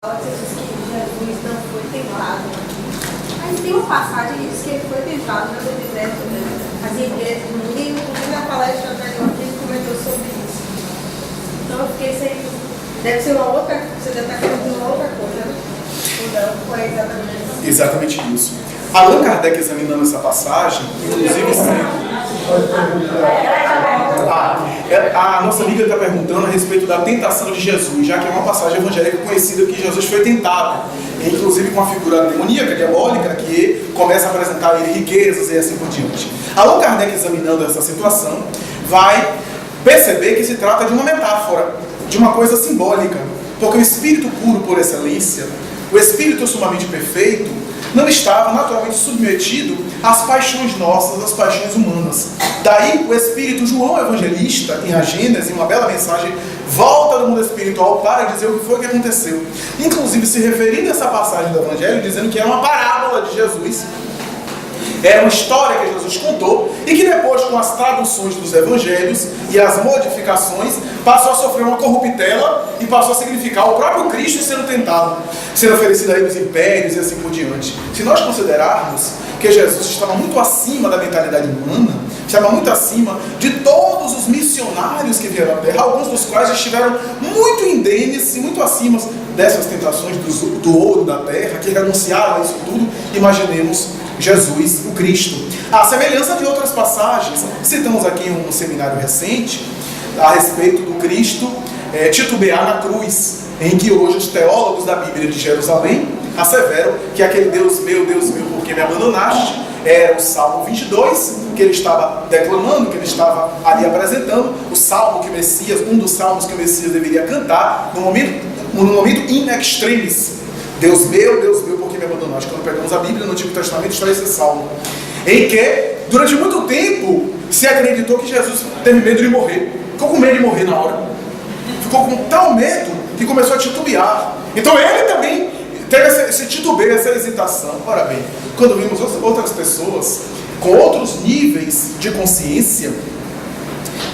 Você diz que Jesus não foi tentado. Mas tem uma passagem que diz que ele foi tentado no deserto, né? As igrejas do mundo, e inclusive na palestra anterior a gente comentou sobre isso. Então eu fiquei sem. Deve ser uma outra. Você deve estar querendo dizer uma outra coisa, né? Ou não, foi exatamente isso. Exatamente isso. Allan Kardec, examinando essa passagem, inclusive a nossa amiga está perguntando a respeito da tentação de Jesus, já que é uma passagem evangélica conhecida que Jesus foi tentado, inclusive com a figura demoníaca, diabólica, que começa a apresentar a ele riquezas e assim por diante. Allan Kardec, examinando essa situação, vai perceber que se trata de uma metáfora, de uma coisa simbólica, porque o espírito puro por excelência, o espírito sumamente perfeito, não estava naturalmente submetido às paixões nossas, às paixões humanas. Daí o Espírito João Evangelista, em a Gênesis, em uma bela mensagem, volta do mundo espiritual para dizer o que foi que aconteceu. Inclusive se referindo a essa passagem do Evangelho, dizendo que é uma parábola de Jesus, é uma história que Jesus contou e que depois, com as traduções dos evangelhos e as modificações, passou a sofrer uma corruptela e passou a significar o próprio Cristo sendo tentado, sendo oferecido aí nos impérios e assim por diante. Se nós considerarmos que Jesus estava muito acima da mentalidade humana, estava muito acima de todos os missionários que vieram à Terra, alguns dos quais estiveram muito indênes e muito acima dessas tentações do ouro da terra, que renunciaram a isso tudo, imaginemos Jesus, o Cristo. A semelhança de outras passagens, citamos aqui um seminário recente a respeito do Cristo titubear na cruz, em que hoje os teólogos da Bíblia de Jerusalém asseveram que aquele Deus meu, por que me abandonaste? Era o Salmo 22, que ele estava declamando, que ele estava ali apresentando, o salmo que o Messias, um dos salmos que o Messias deveria cantar, no momento in extremis. Deus meu, por que me abandonaste? Quando pegamos a Bíblia no Antigo Testamento, está esse salmo, em que, durante muito tempo, se acreditou que Jesus teve medo de morrer. Ficou com medo de morrer na hora. Ficou com tal medo que começou a titubear. Então ele também teve esse titubeio, essa hesitação. Ora bem, quando vimos outras pessoas com outros níveis de consciência,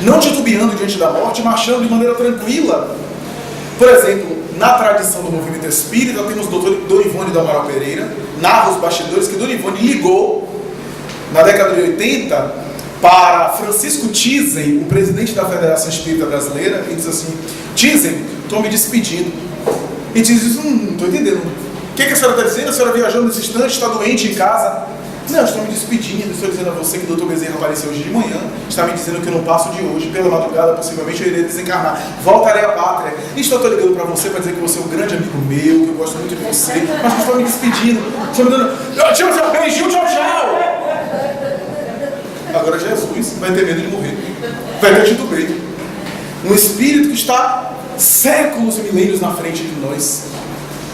não titubeando diante da morte, marchando de maneira tranquila. Por exemplo, na tradição do movimento espírita, temos o doutor Dorivone do Amaral Pereira, narra os bastidores que Dorivone ligou na década de 80 para Francisco Thyssen, o presidente da Federação Espírita Brasileira, e diz assim: Thyssen, estou me despedindo. E diz: não estou entendendo. O que a senhora está dizendo? A senhora viajou nesse instante, está doente em casa? Não, estou me despedindo, estou dizendo a você que o Dr. Bezerra apareceu hoje de manhã, está me dizendo que eu não passo de hoje, pela madrugada possivelmente eu irei desencarnar, voltarei à pátria. E estou ligando para você para dizer que você é um grande amigo meu, que eu gosto muito de você, mas que estou me despedindo, estou me dando, tchau, beijinho, tchau. Agora Jesus vai ter medo de morrer, vai ter titubeio. Um espírito que está séculos e milênios na frente de nós,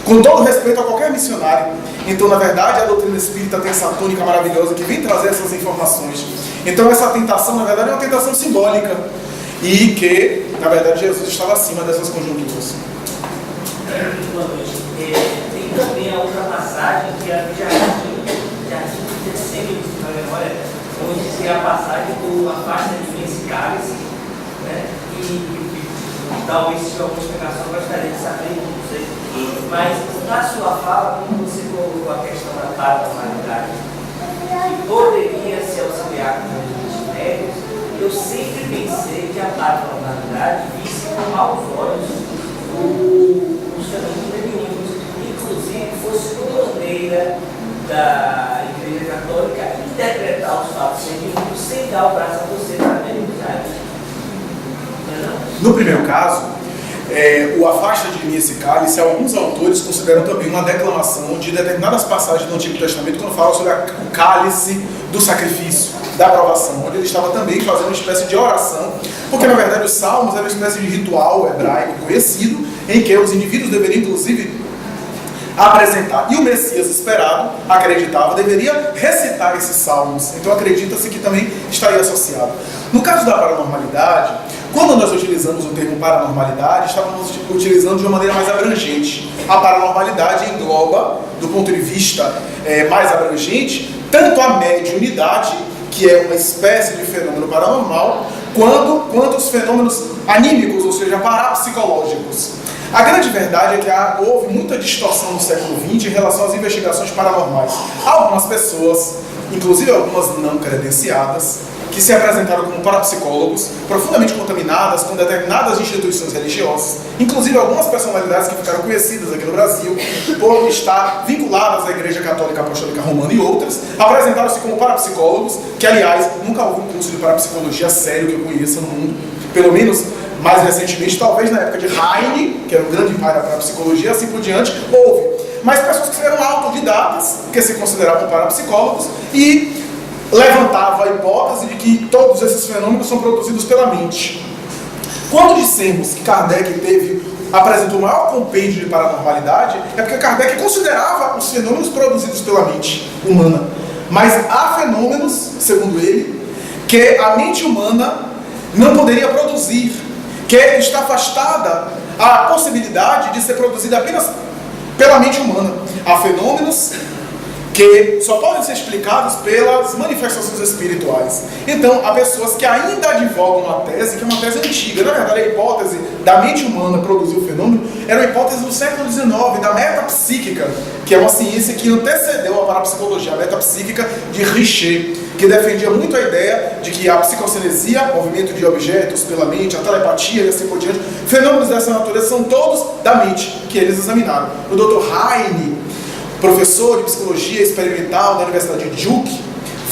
com todo respeito a qualquer missionário. Então, na verdade, a doutrina espírita tem essa tônica maravilhosa que vem trazer essas informações. Então, essa tentação, na verdade, é uma tentação simbólica. E que, na verdade, Jesus estava acima dessas conjunturas. Boa noite. Tem também a outra passagem, que é a Jardim de Getsemane, na memória, onde tem a passagem do afasta de mim esse cálice, né? E talvez, se tiver alguma explicação, eu gostaria de saber, não sei. Mas na sua fala, como você colocou a questão da paranormalidade, que poderia se auxiliar com os mistérios, eu sempre pensei que a paranormalidade visse com maus olhos os fenômenos mediúnicos, inclusive fosse uma maneira da Igreja Católica interpretar os fatos mediúnicos sem dar o braço a você para a mediunidade. No primeiro caso, o afasta de mim esse cálice, alguns autores consideram também uma declamação de determinadas passagens do Antigo Testamento, quando fala sobre o cálice do sacrifício, da aprovação, onde ele estava também fazendo uma espécie de oração, porque na verdade os salmos eram uma espécie de ritual hebraico conhecido, em que os indivíduos deveriam inclusive apresentar, e o Messias esperado, acreditava, deveria recitar esses salmos. Então acredita-se que também estaria associado. No caso da paranormalidade, quando nós utilizamos o termo paranormalidade, estávamos utilizando de uma maneira mais abrangente. A paranormalidade engloba, do ponto de vista mais abrangente, tanto a mediunidade, que é uma espécie de fenômeno paranormal, quanto os fenômenos anímicos, ou seja, parapsicológicos. A grande verdade é que houve muita distorção no século XX em relação às investigações paranormais. Algumas pessoas, inclusive algumas não credenciadas, que se apresentaram como parapsicólogos, profundamente contaminadas com determinadas instituições religiosas, inclusive algumas personalidades que ficaram conhecidas aqui no Brasil por estar vinculadas à Igreja Católica Apostólica Romana e outras, apresentaram-se como parapsicólogos, que aliás, nunca houve um curso de parapsicologia sério que eu conheça no mundo, pelo menos mais recentemente, talvez na época de Heine, que era o grande pai da parapsicologia, assim por diante, houve. Mas pessoas que eram autodidatas, que se consideravam parapsicólogos, e levantava a hipótese de que todos esses fenômenos são produzidos pela mente. Quando dissemos que Kardec apresentou o maior compêndio de paranormalidade, é porque Kardec considerava os fenômenos produzidos pela mente humana. Mas há fenômenos, segundo ele, que a mente humana não poderia produzir, que está afastada a possibilidade de ser produzida apenas pela mente humana. Há fenômenos que só podem ser explicados pelas manifestações espirituais. Então, há pessoas que ainda advogam uma tese, que é uma tese antiga. Na verdade, a hipótese da mente humana produzir o fenômeno era uma hipótese do século XIX, da metapsíquica, que é uma ciência que antecedeu a parapsicologia, a metapsíquica de Richer, que defendia muito a ideia de que a psicocinesia, movimento de objetos pela mente, a telepatia e assim por diante, fenômenos dessa natureza são todos da mente, que eles examinaram. O Dr. Heine, professor de psicologia experimental da Universidade de Duke,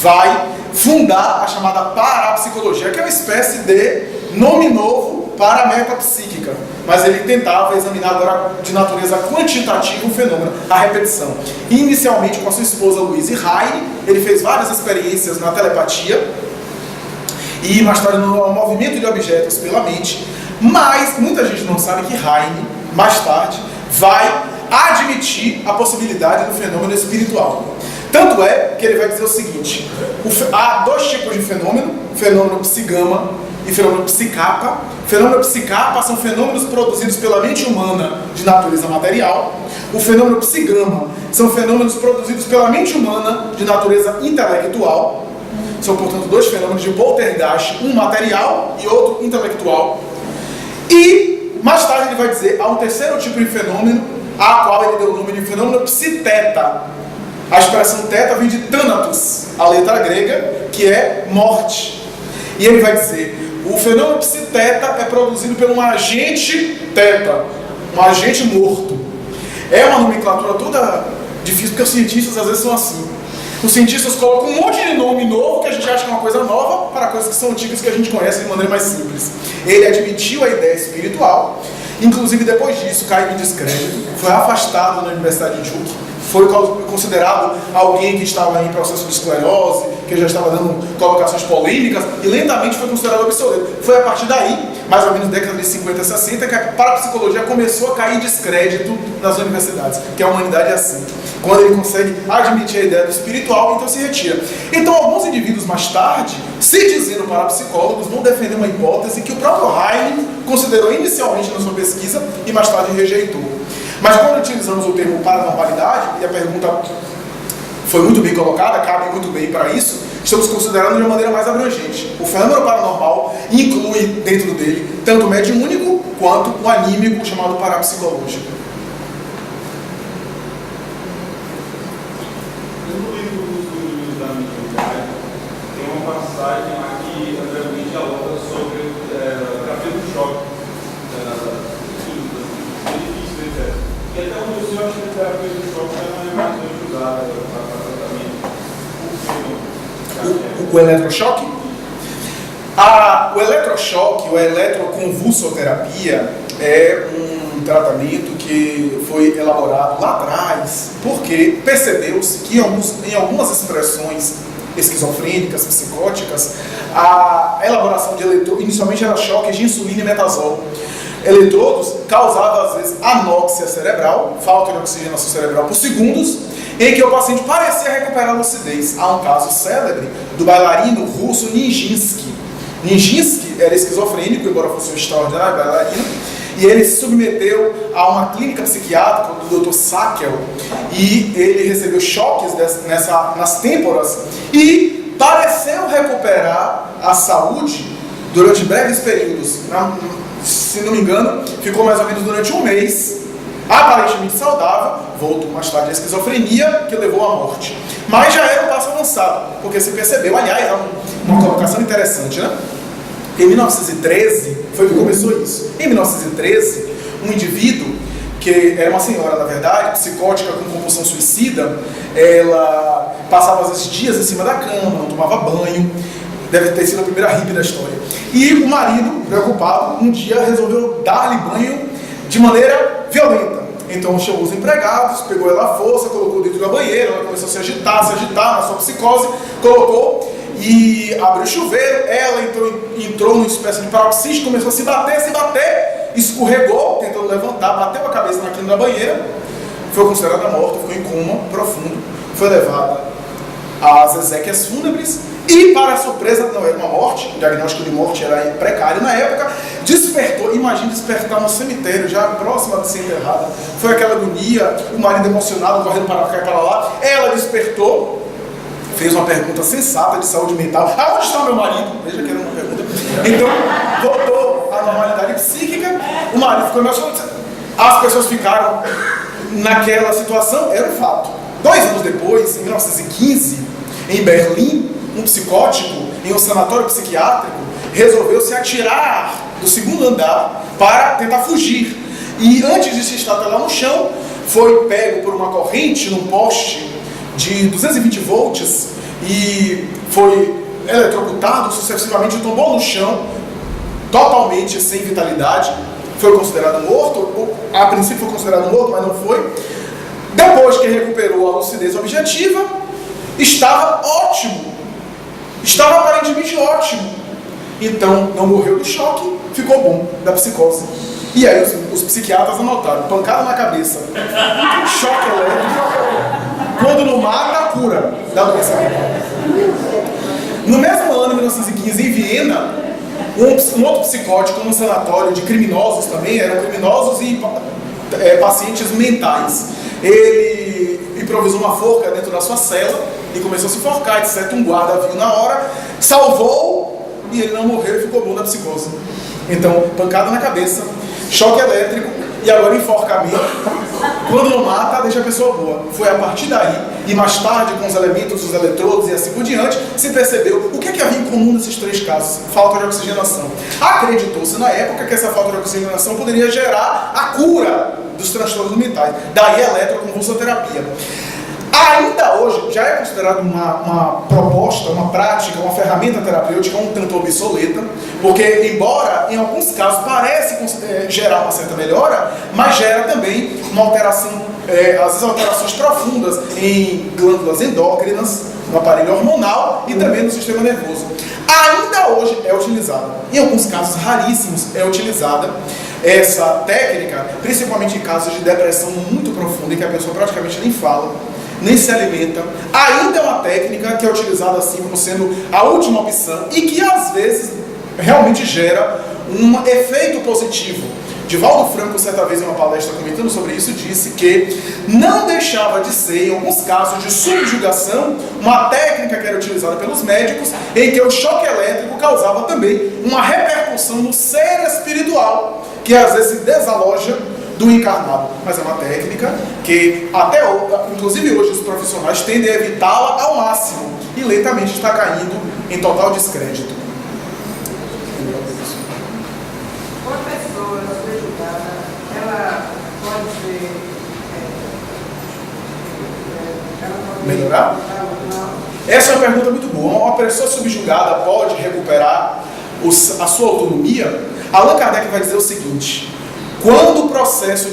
vai fundar a chamada parapsicologia, que é uma espécie de nome novo para a metapsíquica, mas ele tentava examinar agora de natureza quantitativa o fenômeno, a repetição. Inicialmente com a sua esposa Louise Heine, ele fez várias experiências na telepatia e mais tarde no movimento de objetos pela mente, mas muita gente não sabe que Heine, mais tarde, vai admitir a possibilidade do fenômeno espiritual. Tanto é que ele vai dizer o seguinte: há dois tipos de fenômeno psigama e fenômeno psicapa. Fenômeno psicapa são fenômenos produzidos pela mente humana de natureza material. O fenômeno psigama são fenômenos produzidos pela mente humana de natureza intelectual. São, portanto, dois fenômenos de poltergeist, um material e outro intelectual. E mais tarde ele vai dizer, há um terceiro tipo de fenômeno, a qual ele deu o nome de fenômeno psiteta. A expressão teta vem de thanatos, a letra grega, que é morte. E ele vai dizer, o fenômeno psiteta é produzido por um agente teta, um agente morto. É uma nomenclatura toda difícil, porque os cientistas às vezes são assim. Os cientistas colocam um monte de nome novo, que a gente acha que é uma coisa nova, para coisas que são antigas, que a gente conhece de maneira mais simples. Ele admitiu a ideia espiritual. Inclusive, depois disso, caiu em descrédito, foi afastado da Universidade de Duke, foi considerado alguém que estava em processo de esclerose, que já estava dando colocações polêmicas, e lentamente foi considerado obsoleto. Foi a partir daí, mais ou menos na década de 50 e 60, que a parapsicologia começou a cair em descrédito nas universidades, que a humanidade é assim. Quando ele consegue admitir a ideia do espiritual, então se retira. Então, alguns indivíduos mais tarde, se dizendo parapsicólogos, vão defender uma hipótese que o próprio Heine considerou inicialmente na sua pesquisa e mais tarde rejeitou. Mas quando utilizamos o termo paranormalidade, e a pergunta foi muito bem colocada, cabe muito bem para isso, estamos considerando de uma maneira mais abrangente. O fenômeno paranormal inclui dentro dele tanto o mediúnico quanto o anímico, chamado parapsicológico. No livro dos Livros da Mediunidade, tem uma passagem lá que André Luiz dialoga sobre terapia do choque, benefícios, etc. E até onde eu sei, eu acho que a terapia do choque não é mais bem usada para tratamento. O eletrochoque? O eletrochoque, ou a eletroconvulsoterapia, é um tratamento que foi elaborado lá atrás, porque percebeu-se que em algumas expressões esquizofrênicas, psicóticas, a elaboração de eletrodos, inicialmente era choques de insulina e metazol. Eletrodos causavam às vezes anóxia cerebral, falta de oxigenação cerebral por segundos, em que o paciente parecia recuperar a lucidez. Há um caso célebre do bailarino russo Nijinsky. Nijinsky era esquizofrênico, embora fosse um extraordinário bailarino, e ele se submeteu a uma clínica psiquiátrica do Dr. Sakel, e ele recebeu choques nas têmporas e pareceu recuperar a saúde durante breves períodos. se não me engano, ficou mais ou menos durante um mês, aparentemente saudável, voltou mais tarde à esquizofrenia, que levou à morte. Mas já era um passo avançado, porque se percebeu, aliás, é uma colocação interessante, né? Em 1913, foi que começou isso. Em 1913, um indivíduo, que era uma senhora, na verdade, psicótica com compulsão suicida, ela passava às vezes dias em cima da cama, não tomava banho, deve ter sido a primeira hippie da história. E o marido, preocupado, um dia resolveu dar-lhe banho de maneira violenta. Então chamou os empregados, pegou ela à força, colocou dentro da banheira, ela começou a se agitar na sua psicose, colocou e abriu o chuveiro, ela entrou numa espécie de paroxismo, começou a se bater, escorregou, tentando levantar, bateu a cabeça na quina da banheira, foi considerada morta, ficou em coma profundo, foi levada às exéquias fúnebres e, para a surpresa, não era uma morte, o diagnóstico de morte era precário na época, despertou, imagina despertar no cemitério, já próxima de ser enterrada, foi aquela agonia, o marido emocionado, correndo para cá e para lá, ela despertou, fez uma pergunta sensata de saúde mental, aonde está meu marido? Veja que era uma pergunta, então voltou à normalidade psíquica, o marido ficou emocionado, as pessoas ficaram naquela situação, era um fato. 2 anos depois, em 1915, em Berlim, um psicótico em um sanatório psiquiátrico resolveu se atirar do 2º andar para tentar fugir. E antes de se estatelar no chão, foi pego por uma corrente num poste de 220 volts e foi eletrocutado sucessivamente, tombou no chão, totalmente sem vitalidade. Foi considerado morto, a princípio foi considerado morto, mas não foi. Depois que recuperou a lucidez objetiva, estava ótimo. Estava aparentemente ótimo. Então, não morreu do choque, ficou bom da psicose. E aí os psiquiatras anotaram, pancada na cabeça, choque elétrico, quando não mata, cura da doença mental. No mesmo ano, 1915, em Viena, um outro psicótico num sanatório de criminosos também, eram criminosos e pacientes mentais. Ele improvisou uma forca dentro da sua cela e começou a se enforcar, etc. Um guarda viu na hora, salvou e ele não morreu e ficou bom da psicose. Então, pancada na cabeça, choque elétrico e agora enforcamento. Quando não mata, deixa a pessoa boa. Foi a partir daí, e mais tarde, com os elementos, os eletrodos e assim por diante, se percebeu o que havia em comum nesses 3 casos: falta de oxigenação. Acreditou-se na época que essa falta de oxigenação poderia gerar a cura dos transtornos mentais. Daí a eletroconvulsoterapia. Ainda hoje, já é considerado uma proposta, uma prática, uma ferramenta terapêutica um tanto obsoleta, porque, embora em alguns casos parece gerar uma certa melhora, mas gera também uma alteração, às vezes alterações profundas em glândulas endócrinas, no aparelho hormonal e também no sistema nervoso. Ainda hoje é utilizada, em alguns casos raríssimos é utilizada essa técnica, principalmente em casos de depressão muito profunda, em que a pessoa praticamente nem fala, nem se alimenta. Ainda é uma técnica que é utilizada assim como sendo a última opção e que às vezes realmente gera um efeito positivo. Divaldo Franco, certa vez em uma palestra comentando sobre isso, disse que não deixava de ser, em alguns casos de subjugação, uma técnica que era utilizada pelos médicos, em que o choque elétrico causava também uma repercussão no ser espiritual, que às vezes se desaloja do encarnado. Mas é uma técnica que até inclusive hoje os profissionais tendem a evitá-la ao máximo e lentamente está caindo em total descrédito. Uma pessoa subjugada, ela pode ser melhorar? Essa é uma pergunta muito boa. Uma pessoa subjugada pode recuperar a sua autonomia? Allan Kardec vai dizer o seguinte: quando o processo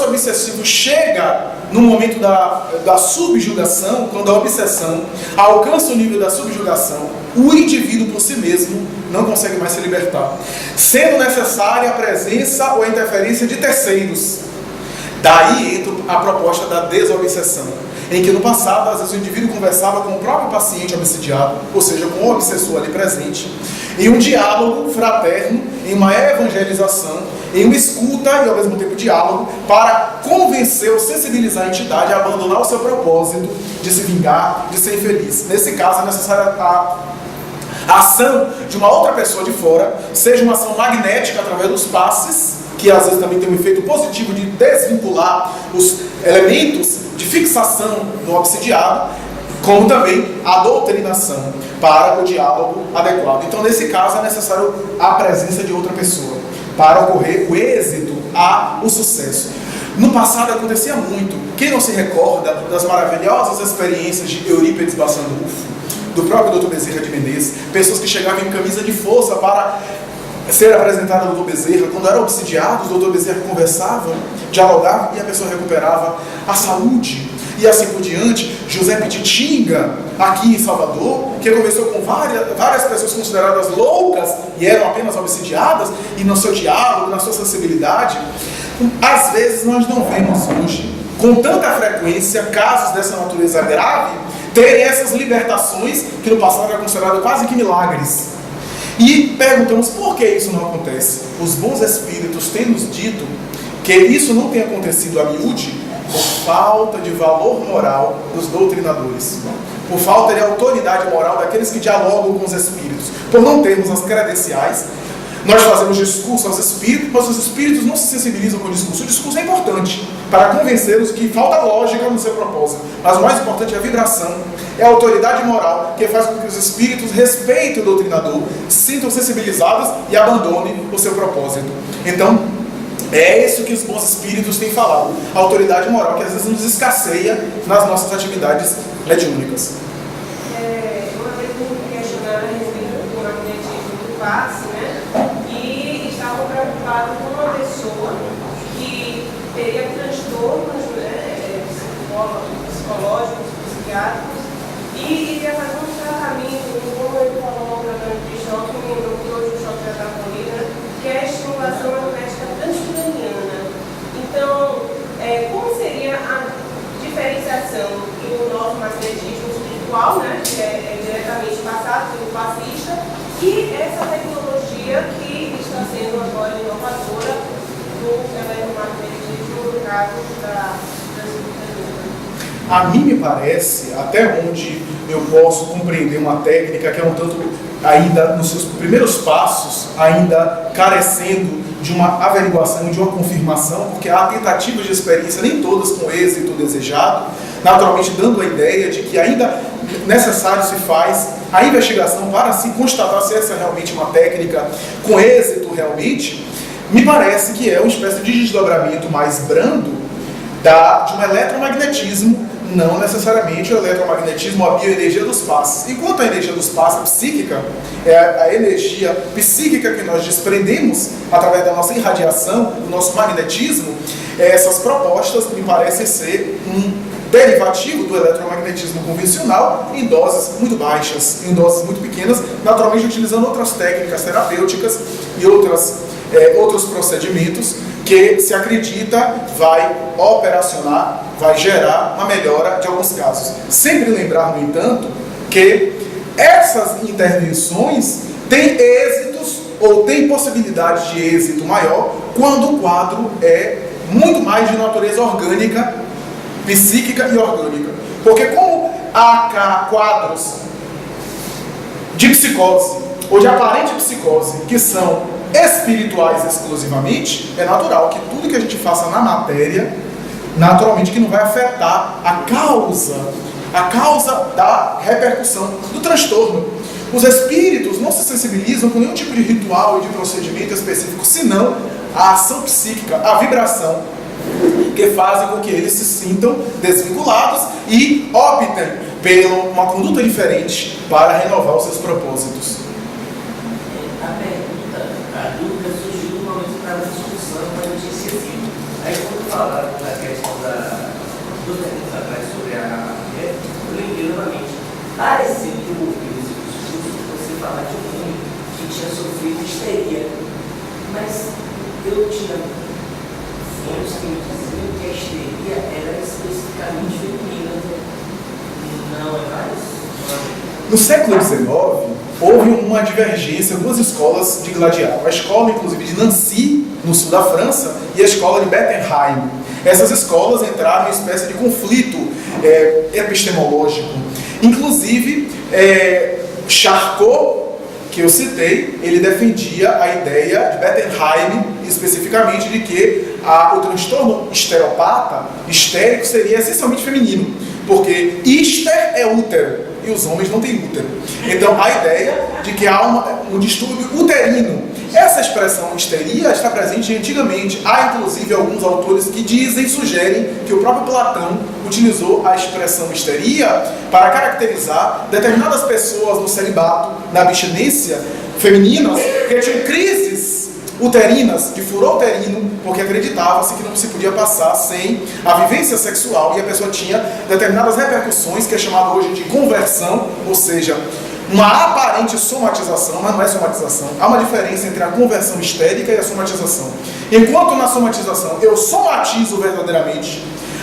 obsessivo chega no momento da subjugação, quando a obsessão alcança o nível da subjugação, o indivíduo por si mesmo não consegue mais se libertar, sendo necessária a presença ou a interferência de terceiros. Daí entra a proposta da desobsessão, em que no passado, às vezes, o indivíduo conversava com o próprio paciente obsidiado, ou seja, com o obsessor ali presente, em um diálogo fraterno, em uma evangelização, em uma escuta e ao mesmo tempo diálogo, para convencer ou sensibilizar a entidade a abandonar o seu propósito de se vingar, de ser infeliz. Nesse caso é necessária A ação de uma outra pessoa de fora, seja uma ação magnética através dos passes, que às vezes também tem um efeito positivo de desvincular os elementos de fixação no obsidiado, como também a doutrinação para o diálogo adequado. Então, nesse caso, é necessário a presença de outra pessoa para ocorrer o êxito, o sucesso. No passado acontecia muito. Quem não se recorda das maravilhosas experiências de Eurípides Bassanufo, do próprio Dr. Bezerra de Menezes, pessoas que chegavam em camisa de força para ser apresentada ao Dr. Bezerra, quando eram obsidiados, o Dr. Bezerra conversava, dialogava e a pessoa recuperava a saúde. E assim por diante. José Pititinga, aqui em Salvador, que conversou com várias pessoas consideradas loucas e eram apenas obsidiadas, e no seu diálogo, na sua sensibilidade, às vezes nós não vemos hoje, com tanta frequência, casos dessa natureza grave, terem essas libertações, que no passado era considerado quase que milagres. E perguntamos por que isso não acontece. Os bons espíritos têm nos dito que isso não tem acontecido a miúde por falta de valor moral dos doutrinadores, por falta de autoridade moral daqueles que dialogam com os espíritos, por não termos as credenciais. Nós fazemos discurso aos espíritos, mas os espíritos não se sensibilizam com o discurso. O discurso é importante para convencê-los que falta lógica no seu propósito, mas o mais importante é a vibração, é a autoridade moral que faz com que os espíritos respeitem o doutrinador, se sintam sensibilizados e abandonem o seu propósito. Então, é isso que os bons espíritos têm falado, a autoridade moral que às vezes nos escasseia nas nossas atividades mediúnicas. Uma vez me questionaram a respeito do magnetismo do passe, né? E estavam preocupados com uma pessoa que teria transtornos, né, psicológicos, psiquiátricos, e iria fazer um tratamento, como ele falou no programa de choque, me lembrou que hoje o choque já está polido, que é a estimulação magnética transcraniana. Então, como seria a diferenciação do nosso magnetismo espiritual, né, que é diretamente passado pelo passista, e essa tecnologia que está sendo agora inovadora do eletromagnetismo, no caso da transcraniana? A mim me parece, até onde eu posso compreender uma técnica que é um tanto, ainda nos seus primeiros passos, ainda carecendo de uma averiguação, de uma confirmação, porque há tentativas de experiência, nem todas com êxito desejado, naturalmente dando a ideia de que ainda necessário se faz a investigação para se constatar se essa é realmente uma técnica com êxito realmente. Me parece que é uma espécie de desdobramento mais brando de um eletromagnetismo, não necessariamente o eletromagnetismo, a bioenergia dos passes. Enquanto a energia dos passes psíquica, é a energia psíquica que nós desprendemos através da nossa irradiação, do nosso magnetismo, essas propostas me parecem ser um derivativo do eletromagnetismo convencional em doses muito baixas, em doses muito pequenas, naturalmente utilizando outras técnicas terapêuticas e outros procedimentos que se acredita vai operacionar, vai gerar uma melhora de alguns casos. Sempre lembrar, no entanto, que essas intervenções têm êxitos ou têm possibilidade de êxito maior quando o quadro é muito mais de natureza orgânica, psíquica e orgânica. Porque como há quadros de psicose ou de aparente psicose que são espirituais exclusivamente, é natural que tudo que a gente faça na matéria, naturalmente que não vai afetar a causa da repercussão do transtorno. Os espíritos não se sensibilizam com nenhum tipo de ritual e de procedimento específico, senão a ação psíquica, a vibração, que fazem com que eles se sintam desvinculados e optem por uma conduta diferente para renovar os seus propósitos. A dúvida surgiu no momento da discussão da notícia civil. Aí, quando falaram da questão dos tempos atrás sobre a mulher, eu lembrei novamente. Pareceu que eu ouvi esse discurso que você falar de um homem que tinha sofrido histeria. Mas eu tinha fontes que me diziam que a histeria era especificamente feminina. Não é mais? No século XIX, houve uma divergência, duas escolas de gladiar. A escola, inclusive, de Nancy, no sul da França, e a escola de Bettenheim. Essas escolas entraram em uma espécie de conflito epistemológico. Inclusive, Charcot que eu citei, ele defendia a ideia de Bettelheim, especificamente de que o transtorno histérico seria essencialmente feminino, porque hister é útero, e os homens não têm útero. Então, a ideia de que há um distúrbio uterino. Essa expressão histeria está presente antigamente. Há, inclusive, alguns autores que sugerem que o próprio Platão utilizou a expressão histeria para caracterizar determinadas pessoas no celibato, na abstinência, femininas, que tinham crises uterinas, de furor uterino, porque acreditava-se que não se podia passar sem a vivência sexual, e a pessoa tinha determinadas repercussões, que é chamado hoje de conversão, ou seja, uma aparente somatização, mas não é somatização. Há uma diferença entre a conversão histérica e a somatização. Enquanto na somatização eu somatizo verdadeiramente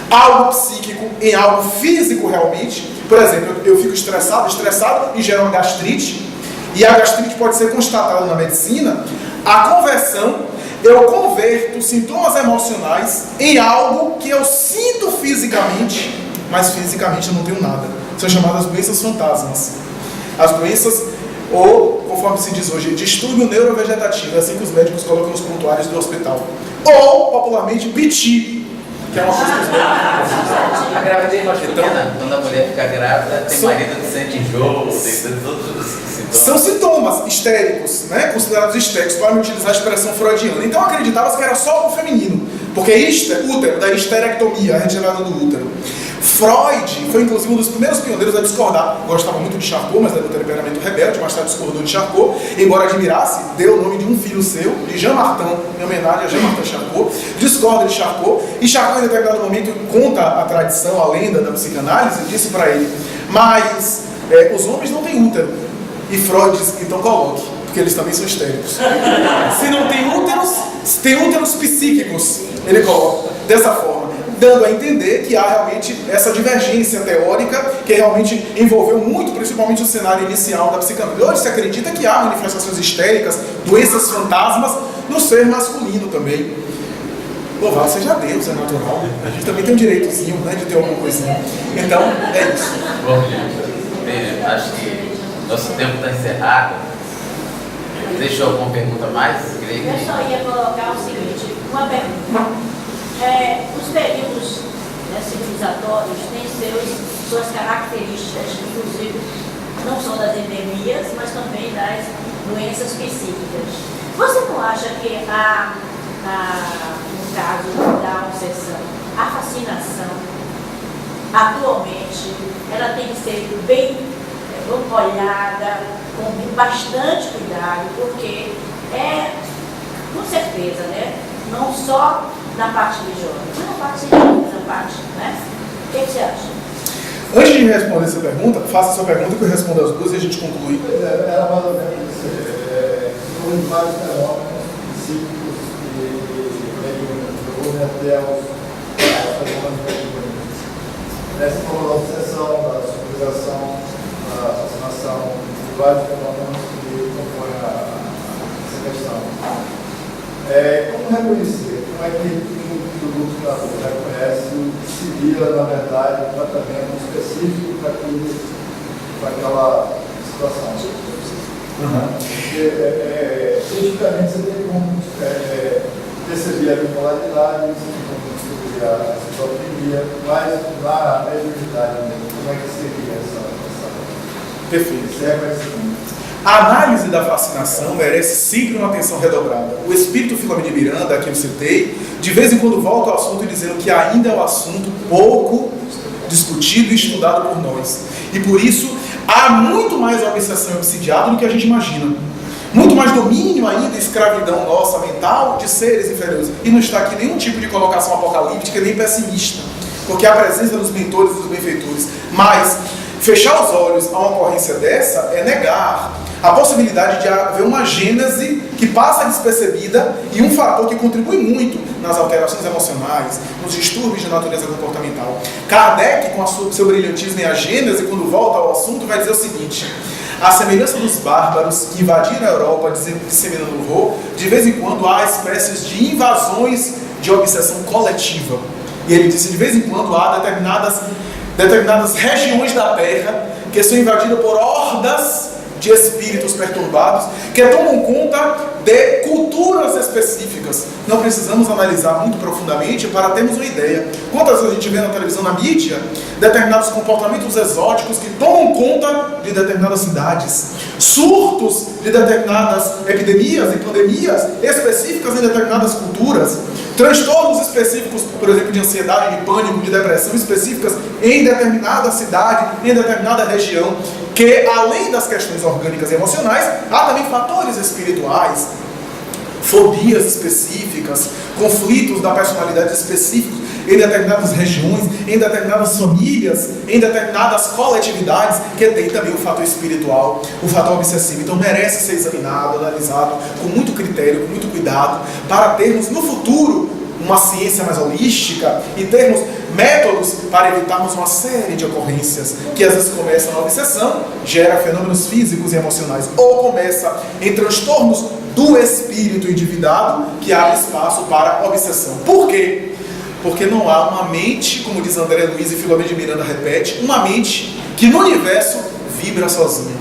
algo psíquico em algo físico realmente, por exemplo, eu fico estressado e gera uma gastrite, e a gastrite pode ser constatada na medicina. A conversão, eu converto sintomas emocionais em algo que eu sinto fisicamente, mas fisicamente eu não tenho nada. São chamadas doenças fantasmas. As doenças, ou, conforme se diz hoje, distúrbio neurovegetativo, é assim que os médicos colocam nos prontuários do hospital. Ou, popularmente, BT, que é uma coisa que os médicos... A gravidez masculina, quando a mulher fica grávida, tem marido que sente enjoo, tem todos os sintomas. São sintomas histéricos, né? Considerados histéricos, para não utilizar a expressão freudiana. Então acreditava-se que era só o feminino, porque útero, da histerectomia, a retirada do útero. Freud foi inclusive um dos primeiros pioneiros a discordar. Gostava muito de Charcot, mas era do temperamento rebelde, mais tarde discordou de Charcot, embora admirasse, deu o nome de um filho seu, de Jean Martin, em homenagem a Jean-Martin Charcot, discorda de Charcot, e Charcot em determinado momento conta a tradição, a lenda da psicanálise, e disse para ele, mas os homens não têm útero. E Freud disse, então coloque, porque eles também são histéricos. Se não tem úteros psíquicos, ele coloca dessa forma, dando a entender que há realmente essa divergência teórica que realmente envolveu muito, principalmente o cenário inicial da psicanálise. Hoje se acredita que há manifestações histéricas, doenças fantasmas no ser masculino também. Louvado seja Deus, é natural. A gente também tem um direitozinho, né, de ter alguma coisinha. Então, é isso. Bom, gente, acho que nosso tempo está encerrado. Deixou alguma pergunta mais? Eu só ia colocar o seguinte, uma pergunta. Os períodos civilizatórios têm suas características, inclusive não só das endemias, mas também das doenças psíquicas. Você não acha que no caso da obsessão, a fascinação, atualmente, ela tem que ser bem olhada, com bastante cuidado, porque com certeza, né? Não só na parte religiosa, mas na parte científica, na parte, né? O que você acha? Antes de responder essa pergunta, faça a sua pergunta que eu respondo as duas e a gente conclui. Era mais ou menos isso. Houve vários fenômenos psíquicos e mediúnicos, até os fenômenos mediúnicos. Essa forma da obsessão, da subjugação, da fascinação, de vários fenômenos que compõem essa questão. Como reconhecer? Como é que o grupo reconhece que seria, na verdade, um tratamento específico para aquela situação? Porque, cientificamente, você tem como perceber a bipolaridade, você tem como descobrir a esquizofrenia, mas na mediunidade mesmo, como é que seria essa Perfeito. A análise da fascinação merece sempre uma atenção redobrada. O espírito Filomeno de Miranda, que eu citei, de vez em quando volta ao assunto dizendo que ainda é um assunto pouco discutido e estudado por nós. E por isso, há muito mais obsessão e obsidiado do que a gente imagina. Muito mais domínio ainda, escravidão nossa mental de seres inferiores. E não está aqui nenhum tipo de colocação apocalíptica nem pessimista, porque a presença dos mentores e dos benfeitores. Mas fechar os olhos a uma ocorrência dessa é negar a possibilidade de haver uma gênese que passa despercebida e um fator que contribui muito nas alterações emocionais, nos distúrbios de natureza comportamental. Kardec, com seu brilhantismo em a gênese, quando volta ao assunto, vai dizer o seguinte: a semelhança dos bárbaros que invadiram a Europa disseminando o horror, de vez em quando há espécies de invasões de obsessão coletiva. E ele disse, de vez em quando há determinadas regiões da Terra que são invadidas por hordas de espíritos perturbados que tomam conta de culturas específicas. Não precisamos analisar muito profundamente para termos uma ideia. Quantas vezes a gente vê na televisão, na mídia, determinados comportamentos exóticos que tomam conta de determinadas cidades, surtos de determinadas epidemias e pandemias específicas em determinadas culturas, transtornos específicos, por exemplo, de ansiedade, de pânico, de depressão específicas em determinada cidade, em determinada região, que além das questões orgânicas e emocionais, há também fatores espirituais, fobias específicas, conflitos da personalidade específicos em determinadas regiões, em determinadas famílias, em determinadas coletividades, que tem também o fator espiritual, o fator obsessivo. Então merece ser examinado, analisado com muito critério, com muito cuidado, para termos no futuro uma ciência mais holística e termos métodos para evitarmos uma série de ocorrências que às vezes começam na obsessão, gera fenômenos físicos e emocionais, ou começa em transtornos do espírito endividado, que abre espaço para obsessão. Por quê? Porque não há uma mente, como diz André Luiz e Filomeno de Miranda repete, uma mente que no universo vibra sozinha.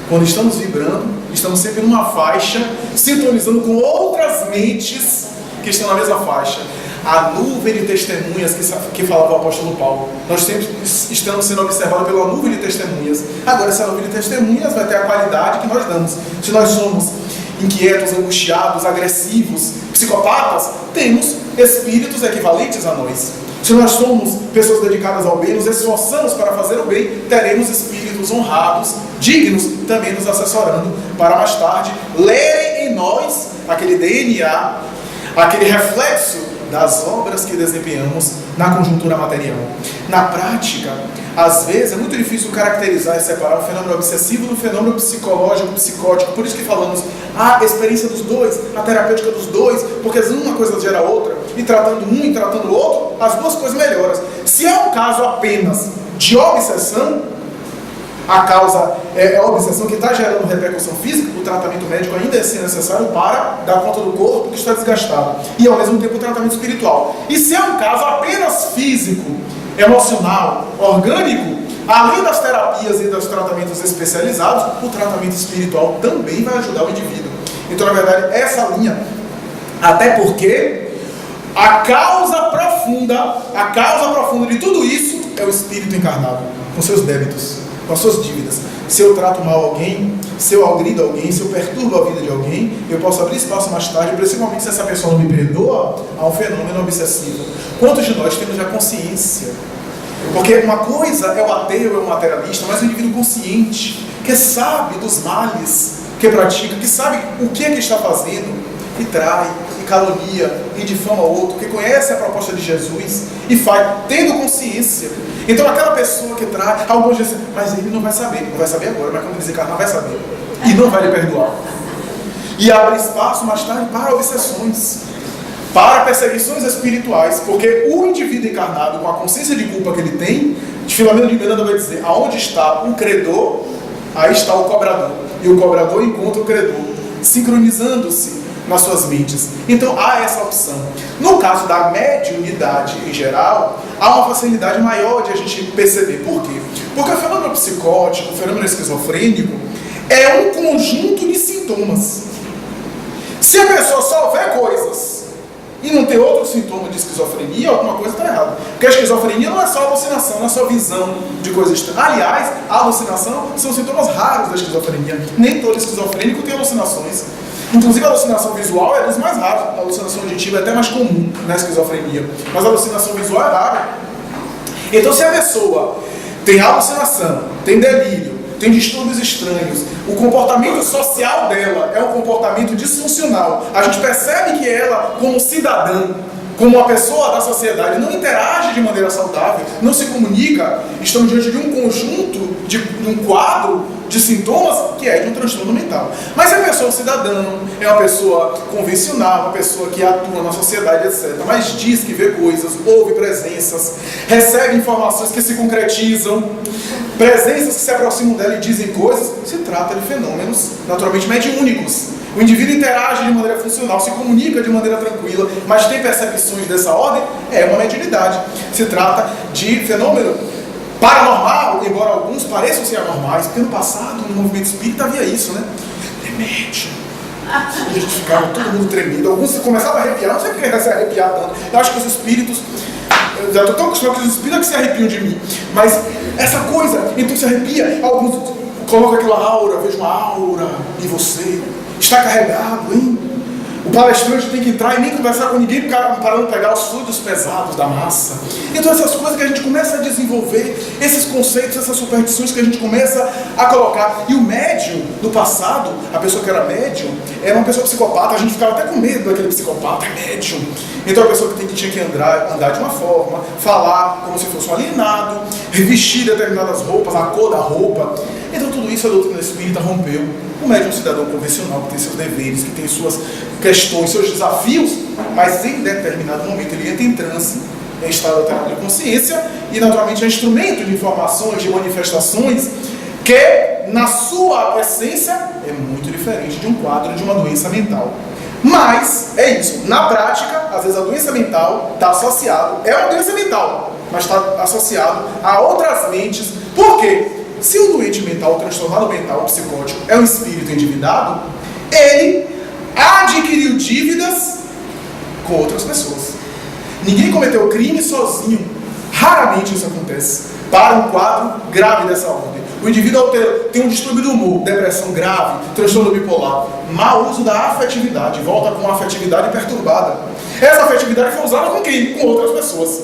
Quando estamos vibrando, estamos sempre numa faixa, sintonizando com outras mentes que estão na mesma faixa. A nuvem de testemunhas que falava o apóstolo Paulo. Nós sempre estamos sendo observados pela nuvem de testemunhas. Agora, essa nuvem de testemunhas vai ter a qualidade que nós damos. Se nós somos inquietos, angustiados, agressivos, psicopatas, temos espíritos equivalentes a nós. Se nós somos pessoas dedicadas ao bem, nos esforçamos para fazer o bem, teremos espíritos honrados, dignos, também nos assessorando para mais tarde lerem em nós aquele DNA, aquele reflexo das obras que desempenhamos na conjuntura material. Na prática, às vezes é muito difícil caracterizar e separar o fenômeno obsessivo do fenômeno psicológico, psicótico. Por isso que falamos a experiência dos dois, a terapêutica dos dois, porque uma coisa gera outra, e tratando um e tratando o outro, as duas coisas melhoram. Se é um caso apenas de obsessão, a causa é a obsessão que está gerando repercussão física, o tratamento médico ainda é necessário para dar conta do corpo que está desgastado, e ao mesmo tempo o tratamento espiritual. E se é um caso apenas físico, emocional, orgânico, além das terapias e dos tratamentos especializados, o tratamento espiritual também vai ajudar o indivíduo. Então, na verdade, essa linha, até porque a causa profunda de tudo isso é o espírito encarnado, com seus débitos, com as suas dívidas. Se eu trato mal alguém, se eu agrido alguém, se eu perturbo a vida de alguém, eu posso abrir espaço mais tarde, principalmente se essa pessoa não me perdoa, a um fenômeno obsessivo. Quantos de nós temos a consciência? Porque uma coisa é o ateu, é o materialista, mas o indivíduo consciente, que sabe dos males que pratica, que sabe o que é que está fazendo, e trai, e calunia, e difama o outro, que conhece a proposta de Jesus e faz, tendo consciência. Então aquela pessoa que trai, alguns dizem, mas ele não vai saber agora, mas quando ele desencarnar vai saber, e não vai lhe perdoar. E abre espaço mais tarde para obsessões, para perseguições espirituais, porque o indivíduo encarnado, com a consciência de culpa que ele tem, Filomeno de Miranda vai dizer, aonde está o credor, aí está o cobrador, e o cobrador encontra o credor, sincronizando-se nas suas mentes. Então há essa opção. No caso da mediunidade em geral, há uma facilidade maior de a gente perceber. Por quê? Porque o fenômeno psicótico, o fenômeno esquizofrênico, é um conjunto de sintomas. Se a pessoa só vê coisas e não tem outro sintoma de esquizofrenia, alguma coisa está errada. Porque a esquizofrenia não é só alucinação, não é só visão de coisas estranhas. Aliás, a alucinação são sintomas raros da esquizofrenia. Nem todo esquizofrênico tem alucinações. Inclusive a alucinação visual é dos mais raros. A alucinação auditiva é até mais comum na esquizofrenia. Mas a alucinação visual é rara. Então se a pessoa tem alucinação, tem delírio, tem distúrbios estranhos, o comportamento social dela é um comportamento disfuncional. A gente percebe que ela, como cidadã, como uma pessoa da sociedade, não interage de maneira saudável, não se comunica, estamos diante de um conjunto, de um quadro de sintomas que é de um transtorno mental. Mas se a pessoa é um cidadão, é uma pessoa convencional, uma pessoa que atua na sociedade, etc., mas diz que vê coisas, ouve presenças, recebe informações que se concretizam, presenças que se aproximam dela e dizem coisas, se trata de fenômenos naturalmente mediúnicos. O indivíduo interage de maneira funcional, se comunica de maneira tranquila, mas tem percepções dessa ordem, é uma mediunidade. Se trata de fenômeno paranormal, embora alguns pareçam ser anormais, porque no passado, no movimento espírita, havia isso, né? Médium. A gente ficava todo mundo tremido. Alguns começavam a arrepiar, não sei porque ia se arrepiar tanto. Eu acho que os espíritos, eu já estou tão acostumado com os espíritos que se arrepiam de mim. Mas essa coisa, então se arrepia, alguns colocam aquela aura, vejo uma aura em você. Está carregado, hein? O palestrante tem que entrar e nem conversar com ninguém para não pegar os fluidos pesados da massa. Então essas coisas que a gente começa a desenvolver, esses conceitos, essas superstições que a gente começa a colocar. E o médium, no passado, a pessoa que era médium, era uma pessoa psicopata, a gente ficava até com medo daquele psicopata, médium. Então a pessoa que tinha que andar de uma forma, falar como se fosse um alienado, vestir determinadas roupas, a cor da roupa. Então tudo isso a doutrina espírita rompeu. O médium é um cidadão convencional que tem seus deveres, que tem suas questões, seus desafios, mas em determinado momento ele entra em transe, em estado alterado de consciência, e naturalmente é instrumento de informações, de manifestações, que na sua essência é muito diferente de um quadro de uma doença mental. Mas é isso, na prática, às vezes a doença mental está associada, é uma doença mental, mas está associado a outras mentes. Por quê? Se o doente mental, o transtornado mental, o psicótico, é um espírito endividado, ele adquiriu dívidas com outras pessoas. Ninguém cometeu crime sozinho. Raramente isso acontece para um quadro grave dessa ordem. O indivíduo tem um distúrbio do humor, depressão grave, transtorno bipolar, mau uso da afetividade, volta com a afetividade perturbada. Essa afetividade foi usada com quem? Com outras pessoas.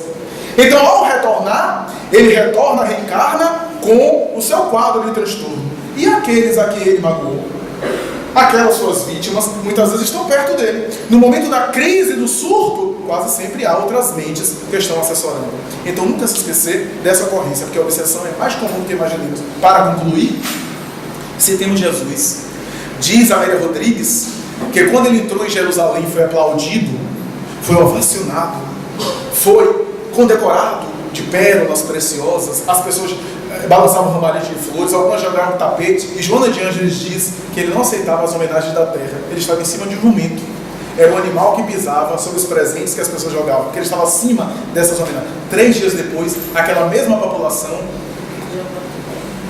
Então, ao retornar, ele retorna, reencarna com o seu quadro de transtorno. E aqueles a quem ele magoou, aquelas suas vítimas, muitas vezes estão perto dele. No momento da crise, do surto, quase sempre há outras mentes que estão assessorando. Então, nunca se esquecer dessa ocorrência, porque a obsessão é mais comum do que imaginamos. Para concluir, citemos Jesus. Diz Amélia Rodrigues que quando ele entrou em Jerusalém, foi aplaudido, foi ovacionado, foi condecorado de pérolas preciosas, as pessoas balançavam rambalhete de flores, algumas jogavam tapete, e Joana de Ângeles diz que ele não aceitava as homenagens da terra, ele estava em cima de um jumento, era um animal que pisava sobre os presentes que as pessoas jogavam, porque ele estava acima dessas homenagens. 3 dias depois, aquela mesma população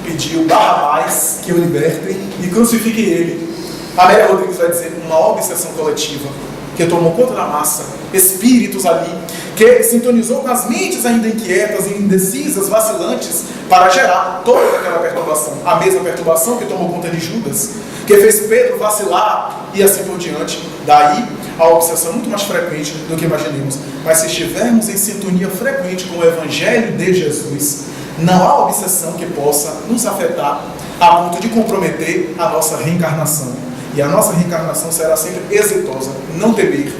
pediu Barrabás que o libertem e crucifiquem ele. Amélia Rodrigues vai dizer uma obsessão coletiva que tomou conta da massa, espíritos ali, que sintonizou com as mentes ainda inquietas, indecisas, vacilantes, para gerar toda aquela perturbação. A mesma perturbação que tomou conta de Judas, que fez Pedro vacilar e assim por diante. Daí, a obsessão é muito mais frequente do que imaginemos. Mas se estivermos em sintonia frequente com o Evangelho de Jesus, não há obsessão que possa nos afetar a ponto de comprometer a nossa reencarnação. E a nossa reencarnação será sempre exitosa. Não temer.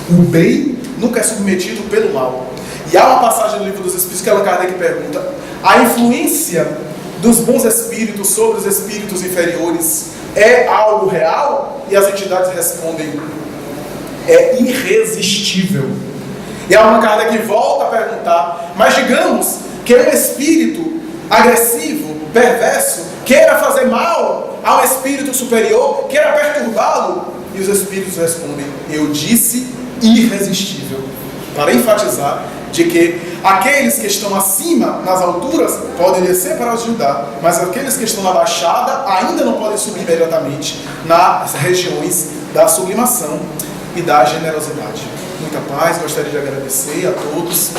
O bem nunca é submetido pelo mal. E há uma passagem do Livro dos Espíritos que Allan Kardec pergunta: a influência dos bons espíritos sobre os espíritos inferiores é algo real? E as entidades respondem: é irresistível. E Allan Kardec volta a perguntar: mas digamos que um espírito agressivo, perverso, queira fazer mal a um espírito superior, queira perturbá-lo? E os espíritos respondem: eu disse irresistível, para enfatizar de que aqueles que estão acima, nas alturas, podem descer para ajudar, mas aqueles que estão na baixada ainda não podem subir imediatamente nas regiões da sublimação e da generosidade. Muita paz, gostaria de agradecer a todos.